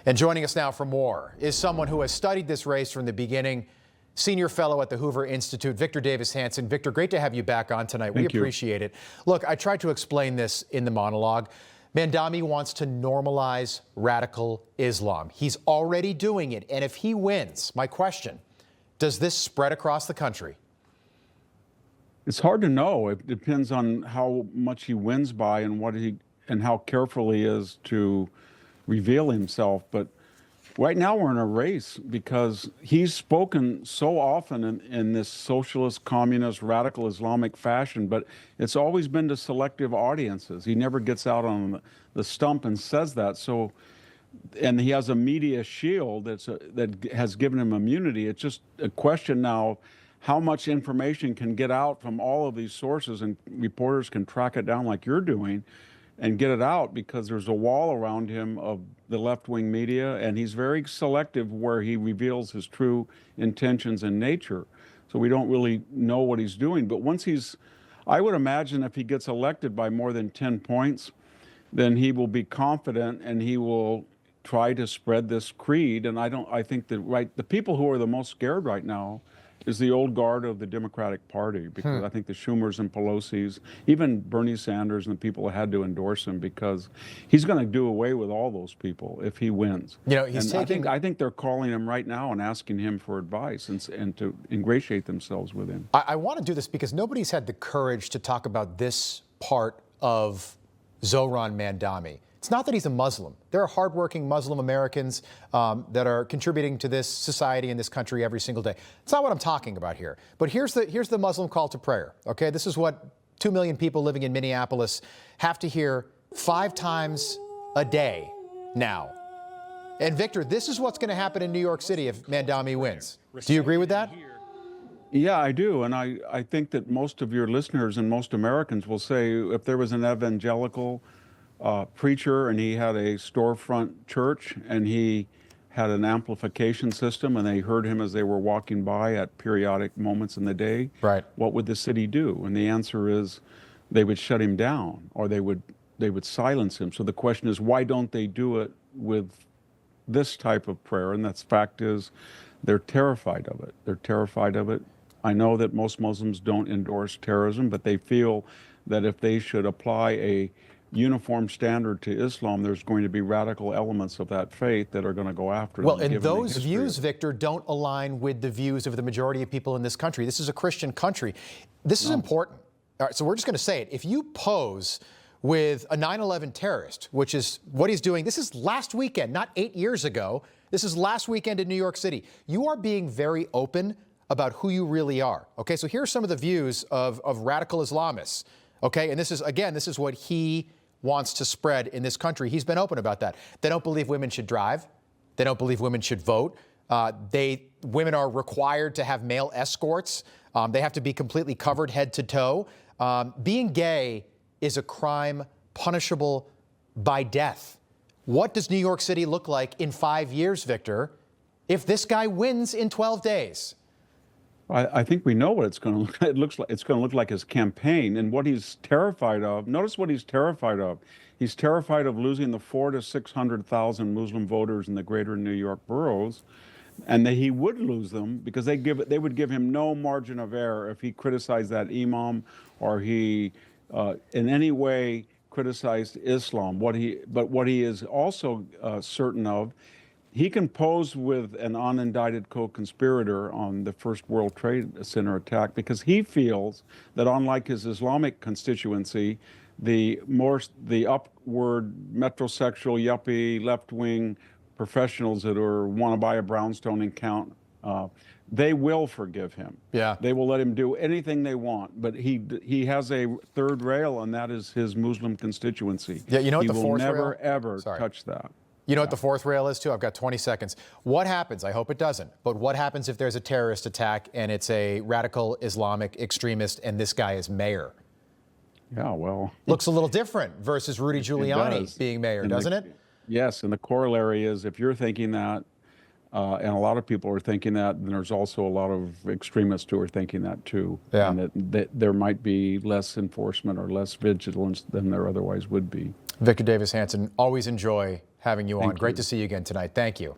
And joining us now for more is someone who has studied this race from the beginning, senior fellow at the Hoover Institute, Victor Davis Hanson. Victor, great to have you back on tonight. We appreciate it. Look, I tried to explain this in the monologue. Mamdani wants to normalize radical Islam. He's already doing it. And if he wins, my question, does this spread across the country? It's hard to know. It depends on how much he wins by and how careful he is to reveal himself. But right now we're in a race because he's spoken so often in this socialist, communist, radical Islamic fashion, but it's always been to selective audiences. He never gets out on the stump and says that. So, and he has a media shield that has given him immunity. It's just a question now how much information can get out from all of these sources, and reporters can track it down like you're doing and get it out, because there's a wall around him of the left-wing media, and he's very selective where he reveals his true intentions and nature. So we don't really know what he's doing. But once I would imagine if he gets elected by more than 10 points, then he will be confident and he will try to spread this creed. And I think that the people who are the most scared right now is the old guard of the Democratic Party, because I think the Schumers and Pelosi's, even Bernie Sanders and the people that had to endorse him, because he's going to do away with all those people if he wins. You know, I think they're calling him right now and asking him for advice and to ingratiate themselves with him. I want to do this because nobody's had the courage to talk about this part of Zohran Mamdani. It's not that he's a Muslim. There are hardworking Muslim Americans that are contributing to this society and this country every single day. It's not what I'm talking about here. But here's the Muslim call to prayer, okay? This is what 2 million people living in Minneapolis have to hear 5 times a day now. And Victor, this is what's going to happen in New York City if Mamdani wins. Do you agree with that? Yeah, I do. And I think that most of your listeners and most Americans will say if there was an evangelical preacher and he had a storefront church and he had an amplification system and they heard him as they were walking by at periodic moments in the day, right, what would the city do? And the answer is they would shut him down, or they would silence him. So the question is, why don't they do it with this type of prayer? And that's fact is they're terrified of it. They're terrified of it. I know that most Muslims don't endorse terrorism, but they feel that if they should apply a uniform standard to Islam, there's going to be radical elements of that faith that are going to go after them. Well, and those views, Victor, don't align with the views of the majority of people in this country. This is a Christian country. This is important. All right, so we're just going to say it. If you pose with a 9/11 terrorist, which is what he's doing, this is last weekend, not 8 years ago. This is last weekend in New York City. You are being very open about who you really are. Okay, so here are some of the views of radical Islamists. Okay, and this is what he wants to spread in this country. He's been open about that. They don't believe women should drive. They don't believe women should vote. Women are required to have male escorts. They have to be completely covered head to toe. Being gay is a crime punishable by death. What does New York City look like in 5 years, Victor, if this guy wins in 12 days? I think we know what it's going to look like. It looks like it's going to look like his campaign and what he's terrified of. Notice what he's terrified of. He's terrified of losing the 400,000 to 600,000 Muslim voters in the greater New York boroughs, and that he would lose them because they would give him no margin of error if he criticized that imam or he in any way criticized Islam. What he is also certain of, he can pose with an unindicted co-conspirator on the first World Trade Center attack because he feels that unlike his Islamic constituency, the upward metrosexual, yuppie, left-wing professionals that want to buy a brownstone and count, they will forgive him. Yeah. They will let him do anything they want. But he has a third rail, and that is his Muslim constituency. Yeah, you know what the fourth rail? He will never, ever touch that. You know what the fourth rail is, too? I've got 20 seconds. What happens? I hope it doesn't. But what happens if there's a terrorist attack and it's a radical Islamic extremist and this guy is mayor? Yeah, well. Looks a little different versus Rudy Giuliani being mayor, doesn't it? Yes, and the corollary is if you're thinking that, and a lot of people are thinking that, then there's also a lot of extremists who are thinking that too. Yeah. And that there might be less enforcement or less vigilance than there otherwise would be. Victor Davis Hanson, always enjoy having you on. Thank Great you. to see you again tonight. Thank you.